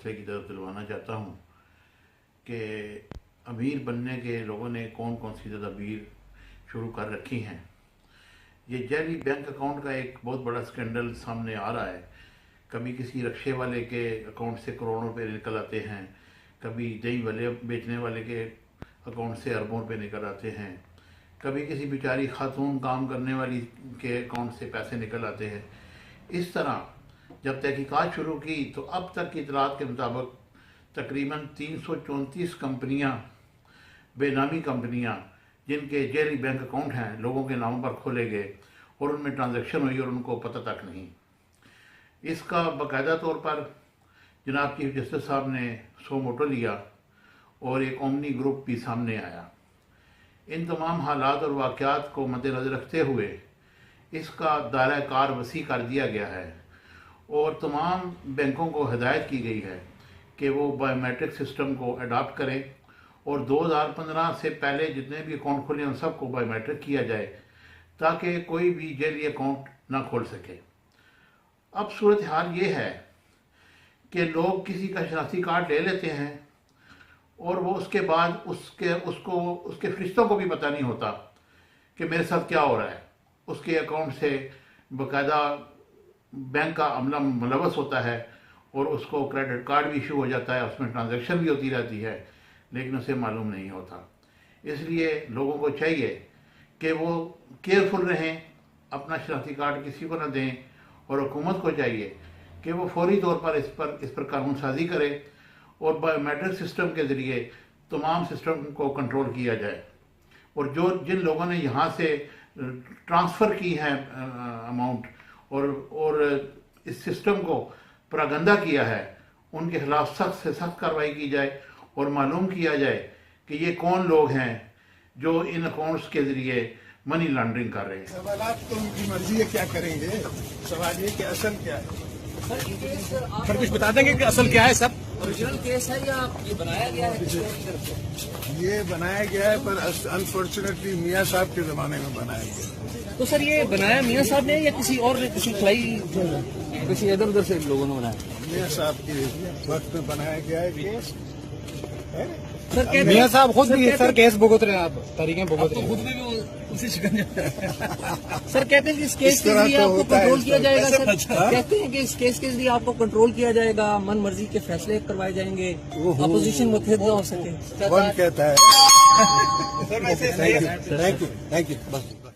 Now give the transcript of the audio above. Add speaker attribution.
Speaker 1: مسئلے کی طرف دلوانا چاہتا ہوں کہ امیر بننے کے لوگوں نے کون کون سی تدابیر شروع کر رکھی ہیں۔ یہ جعلی بینک اکاؤنٹ کا ایک بہت بڑا سکینڈل سامنے آ رہا ہے۔ کبھی کسی رکشے والے کے اکاؤنٹ سے کروڑوں روپے نکل آتے ہیں، کبھی دہی والے بیچنے والے کے اکاؤنٹ سے اربوں روپے نکل آتے ہیں، کبھی کسی بیچاری خاتون کام کرنے والی کے اکاؤنٹ سے پیسے نکل آتے ہیں۔ اس طرح جب تحقیقات شروع کی تو اب تک کی اطلاعات کے مطابق تقریباً 334 کمپنیاں، بے نامی کمپنیاں جن کے جعلی بینک اکاؤنٹ ہیں، لوگوں کے ناموں پر کھولے گئے اور ان میں ٹرانزیکشن ہوئی اور ان کو پتہ تک نہیں۔ اس کا باقاعدہ طور پر جناب چیف جسٹس صاحب نے سو موٹو لیا اور ایک اومنی گروپ بھی سامنے آیا۔ ان تمام حالات اور واقعات کو مد نظر رکھتے ہوئے اس کا دائرہ کار وسیع کر دیا گیا ہے اور تمام بینکوں کو ہدایت کی گئی ہے کہ وہ بائیو میٹرک سسٹم کو اڈاپٹ کریں اور 2015 سے پہلے جتنے بھی اکاؤنٹ کھلے ان سب کو بائیو میٹرک کیا جائے تاکہ کوئی بھی جعلی اکاؤنٹ نہ کھول سکے۔ اب صورتحال یہ ہے کہ لوگ کسی کا شناختی کارڈ لے لیتے ہیں اور وہ اس کے بعد اس کے فرشتوں کو بھی پتہ نہیں ہوتا کہ میرے ساتھ کیا ہو رہا ہے۔ اس کے اکاؤنٹ سے باقاعدہ بینک کا عملہ ملوث ہوتا ہے اور اس کو کریڈٹ کارڈ بھی ایشو ہو جاتا ہے، اس میں ٹرانزیکشن بھی ہوتی رہتی ہے، لیکن اسے معلوم نہیں ہوتا۔ اس لیے لوگوں کو چاہیے کہ وہ کیئرفل رہیں، اپنا شناختی کارڈ کسی کو نہ دیں، اور حکومت کو چاہیے کہ وہ فوری طور پر اس پر قانون سازی کرے اور بائیو میٹرک سسٹم کے ذریعے تمام سسٹم کو کنٹرول کیا جائے، اور جن لوگوں نے یہاں سے ٹرانسفر کی ہے اماؤنٹ اور اس سسٹم کو پراگندہ کیا ہے، ان کے خلاف سخت سے سخت کارروائی کی جائے اور معلوم کیا جائے کہ یہ کون لوگ ہیں جو ان اکاؤنٹس کے ذریعے منی لانڈرنگ کر رہے ہیں۔
Speaker 2: سوالات تو ان کی مرضی ہے، کیا کریں گے؟ سوال یہ کہ اصل کیا ہے؟ سر کچھ بتا دیں گے کہ اصل کیا ہے؟ سب
Speaker 3: اوریجنل کیس ہے یا یہ بنایا گیا ہے؟
Speaker 2: یہ بنایا گیا ہے، پر انفارچونیٹلی میاں صاحب کے زمانے میں بنایا گیا۔
Speaker 3: تو سر یہ بنایا میاں صاحب نے یا کسی اور نے، کسی کھلائی کسی ادھر ادھر سے لوگوں نے بنایا؟
Speaker 2: میاں صاحب کے وقت میں بنایا گیا ہے کیس۔
Speaker 3: سر
Speaker 4: میاں صاحب خود بھی سر کیس بھگت رہے ہیں، آپ تاریخیں بھگت رہے ہیں۔
Speaker 3: خود بھی اسی شکنجے سر کہتے ہیں کہ اس کیس کے ذریعے آپ کو کنٹرول کیا جائے گا۔ سر کہتے ہیں کہ اس کیس کے ذریعے آپ کو کنٹرول کیا جائے گا، من مرضی کے فیصلے کروائے جائیں گے، اپوزیشن متحد نہ ہو سکے۔
Speaker 2: کون کہتا ہے؟ تھینک یو بس۔